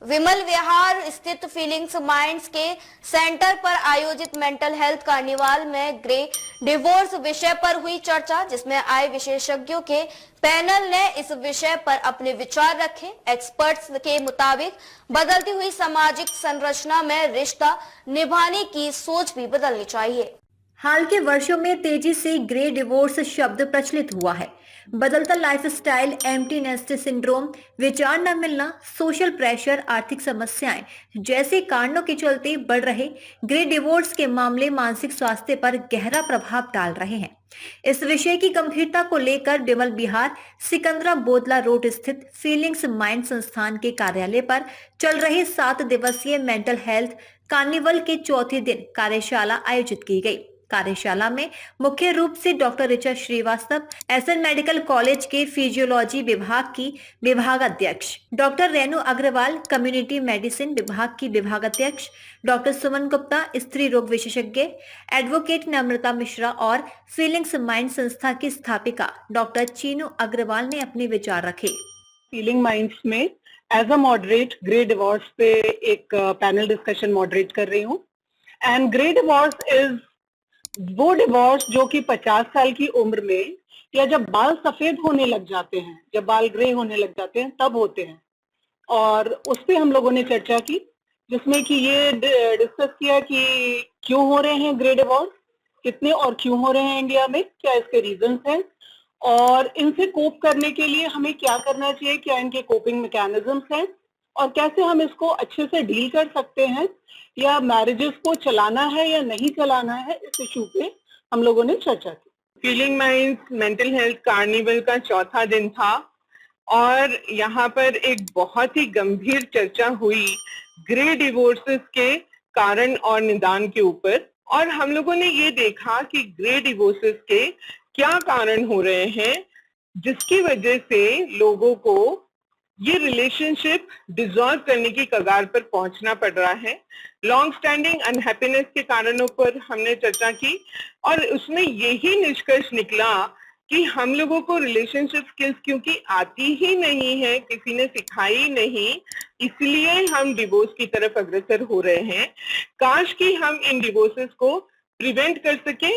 विमल विहार स्थित feelings minds के centre पर आयोजित मेंटल हेल्थ कार्निवाल में ग्रे डिवोर्स विषय पर हुई चर्चा, जिसमें आए विशेषज्ञों के पैनल ने इस विषय पर अपने विचार रखे। एक्सपर्ट्स के मुताबिक बदलती हुई सामाजिक संरचना में रिश्ता निभाने की सोच भी बदलनी चाहिए। हाल के वर्षों में तेजी से ग्रे डिवोर्स शब्द प्रचलित हुआ है। बदलता लाइफस्टाइल, एम्प्टी नेस्ट सिंड्रोम, विचार न मिलना, सोशल प्रेशर, आर्थिक समस्याएं जैसे कारणों के चलते बढ़ रहे ग्रे डिवोर्स के मामले मानसिक स्वास्थ्य पर गहरा प्रभाव डाल रहे हैं। इस विषय की गंभीरता को लेकर विमल विहार सिकंदरा बोदला रोड स्थित फीलिंग्स माइंड संस्थान के कार्यालय पर चल रहे 7 दिवसीय मेंटल हेल्थ कार्निवल के चौथे दिन कार्यशाला आयोजित की गई। कार्यशाला में मुख्य रूप से doctor Richa Shrivastava, SN medical college के फिजियोलॉजी विभाग की विभागाध्यक्ष, doctor Renu Agrawal, community medicine विभाग की विभागाध्यक्ष, डॉक्टर सुमन गुप्ता, स्त्री रोग विशेषज्ञ, एडवोकेट नम्रता मिश्रा और फीलिंग्स माइंड संस्था की स्थापिका डॉक्टर चीनू अग्रवाल ने अपने विचार रखे। फीलिंग माइंड्स में as a moderate grey divorce पे एक पैनल डिस्कशन मॉडरेट कर रही हूँ। एंड ग्रे डिवोर्स इज वो डिवोर्स जो कि 50 साल की उम्र में या जब बाल सफेद होने लग जाते हैं, जब बाल ग्रे होने लग जाते हैं तब होते हैं। और उस पे हम लोगों ने चर्चा की, जिसमें कि ये डिस्कस किया कि क्यों हो रहे हैं ग्रे डिवोर्स, कितने और क्यों हो रहे हैं इंडिया में, क्या इसके रीजंस हैं और इनसे कोप करने के लिए हमें क्या करना चाहिए, क्या इनके कोपिंग मैकेनिज्म्स हैं और कैसे हम इसको अच्छे से डील कर सकते हैं, या मैरिजेस को चलाना है या नहीं चलाना है, इस इशू पे हम लोगों ने चर्चा की। Feeling minds mental health carnival का चौथा दिन था और यहाँ पर एक बहुत ही गंभीर चर्चा हुई ग्रे डिवोर्सेस के कारण और निदान के ऊपर। और हम लोगों ने ये देखा कि ग्रे डिवोर्सेस के क्या कारण हो रहे हैं जिसकी वजह से लोगों को ये रिलेशनशिप डिसॉल्व करने की कगार पर पहुंचना पड़ रहा है। लॉन्ग स्टैंडिंग अनहैप्पीनेस के कारणों पर हमने चर्चा की और उसमें यही निष्कर्ष निकला कि हम लोगों को रिलेशनशिप स्किल्स क्योंकि आती ही नहीं है, किसी ने सिखाई नहीं, इसलिए हम डिवोर्स की तरफ अग्रसर हो रहे हैं। काश कि हम इन डिवोर्सेस को प्रिवेंट कर सके,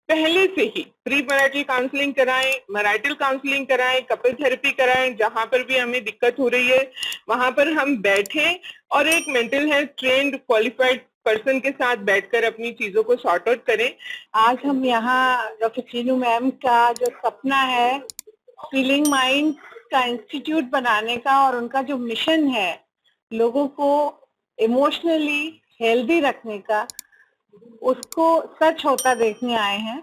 पहले से ही प्री मैरिटल काउंसलिंग कराएं, मैरिटल काउंसलिंग कराएं, कपल थेरेपी कराएं, जहां पर भी हमें दिक्कत हो रही है वहां पर हम बैठें और एक mental health trained qualified person के साथ बैठकर अपनी चीजों को सॉर्ट आउट करें। आज हम यहाँ डॉक्टर चीनू मैम का जो सपना है फीलिंग माइंड का इंस्टीट्यूट बनाने का और उनका जो मिशन है लोगों को इमोशनली हेल्दी रखने का, उसको सच होता देखने आए हैं।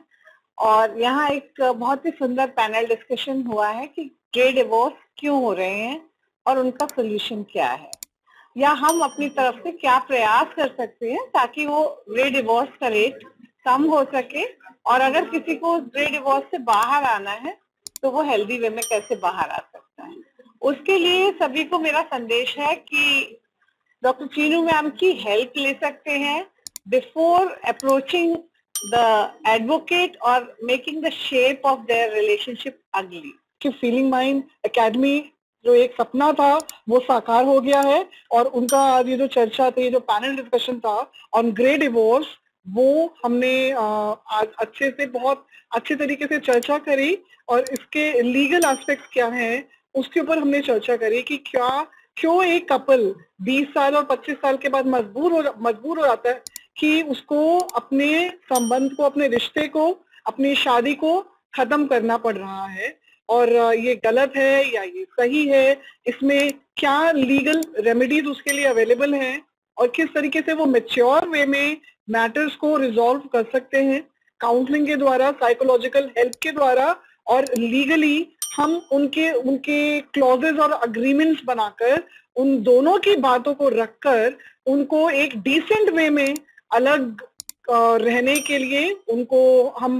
और यहाँ एक बहुत ही सुंदर पैनल डिस्कशन हुआ है कि ग्रे डिवोर्स क्यों हो रहे हैं और उनका सोल्यूशन क्या है, या हम अपनी तरफ से क्या प्रयास कर सकते हैं ताकि वो ग्रे डिवोर्स का रेट कम हो सके, और अगर किसी को ग्रे डिवोर्स से बाहर आना है तो वो हेल्दी वे में कैसे बाहर आ सकता है। उसके लिए सभी को मेरा संदेश है कि डॉक्टर चीनू मैम की हेल्प ले सकते हैं before approaching the advocate or making the shape of their relationship ugly। कि फीलिंग माइंड एकेडमी जो एक सपना था वो साकार हो गया है और उनका आज ये जो चर्चा थी, ये जो पैनल डिस्कशन था ऑन ग्रे डिवोर्स, वो हमने आज अच्छे से, बहुत अच्छे तरीके से चर्चा करी और इसके लीगल एस्पेक्ट्स क्या हैं उसके ऊपर हमने चर्चा करी कि क्यों एक कपल 20 साल और 25 साल के बाद मजबूर हो जाता है कि उसको अपने संबंध को, अपने रिश्ते को, अपनी शादी को खत्म करना पड़ रहा है। और ये गलत है या ये सही है, इसमें क्या लीगल रेमेडीज उसके लिए अवेलेबल हैं और किस तरीके से वो मैच्योर वे में मैटर्स को रिजॉल्व कर सकते हैं काउंसलिंग के द्वारा, साइकोलॉजिकल हेल्प के द्वारा, और लीगली हम उनके क्लॉजेस और अग्रीमेंट्स बनाकर उन दोनों की बातों को रखकर उनको एक डिसेंट वे में अलग रहने के लिए उनको हम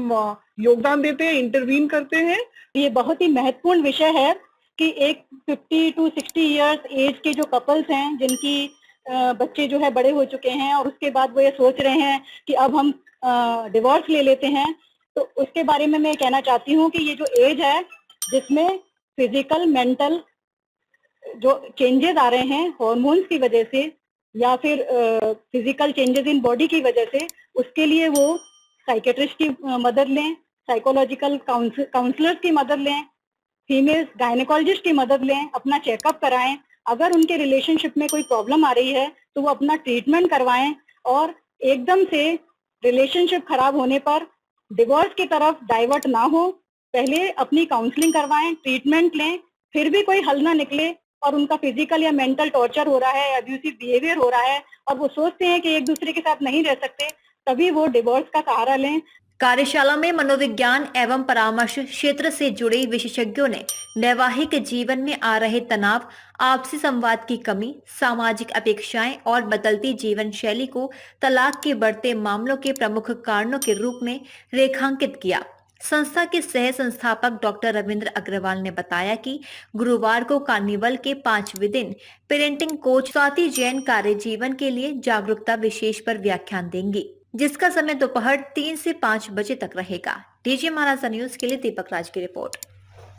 योगदान देते हैं, इंटरवीन करते हैं। ये बहुत ही महत्वपूर्ण विषय है कि एक 50 to 60 इयर्स एज के जो कपल्स हैं जिनकी बच्चे जो है बड़े हो चुके हैं और उसके बाद वो ये सोच रहे हैं कि अब हम डिवोर्स ले लेते हैं, तो उसके बारे में मैं कहना चाहती हूँ कि ये जो एज है जिसमें फिजिकल, मेंटल जो चेंजेस आ रहे हैं हॉर्मोन्स की वजह से या फिर फिजिकल चेंजेस इन बॉडी की वजह से, उसके लिए वो साइकेट्रिस्ट की मदद लें, साइकोलॉजिकल काउंसलर्स की मदद लें, फीमेल गायनेकोलॉजिस्ट की मदद लें, अपना चेकअप कराएं। अगर उनके रिलेशनशिप में कोई प्रॉब्लम आ रही है तो वो अपना ट्रीटमेंट करवाएं और एकदम से रिलेशनशिप खराब होने पर डिवोर्स की तरफ डाइवर्ट ना हो। पहले अपनी काउंसलिंग करवाएं, ट्रीटमेंट लें, फिर भी कोई हल ना निकले और उनका फिजिकल या मेंटल टॉर्चर हो रहा है, अब्यूसिव बिहेवियर हो रहा है और वो सोचते हैं कि एक दूसरे के साथ नहीं रह सकते, तभी वो डिवोर्स का सहारा लें। कार्यशाला में मनोविज्ञान एवं परामर्श क्षेत्र से जुड़े विशेषज्ञों ने वैवाहिक जीवन में आ रहे तनाव, आपसी संवाद की कमी, सामाजिक अपेक्षाएं और बदलती जीवन शैली को तलाक के बढ़ते मामलों के प्रमुख कारणों के रूप में रेखांकित किया। संस्था के सह संस्थापक डॉक्टर रविंद्र अग्रवाल ने बताया कि गुरुवार को कार्निवल के 5वें दिन पेरेंटिंग कोच स्वाति जैन कार्य जीवन के लिए जागरूकता विशेष पर व्याख्यान देंगी, जिसका समय दोपहर 3 से 5 बजे तक रहेगा। डीजे महाराजा न्यूज के लिए दीपक राज की रिपोर्ट।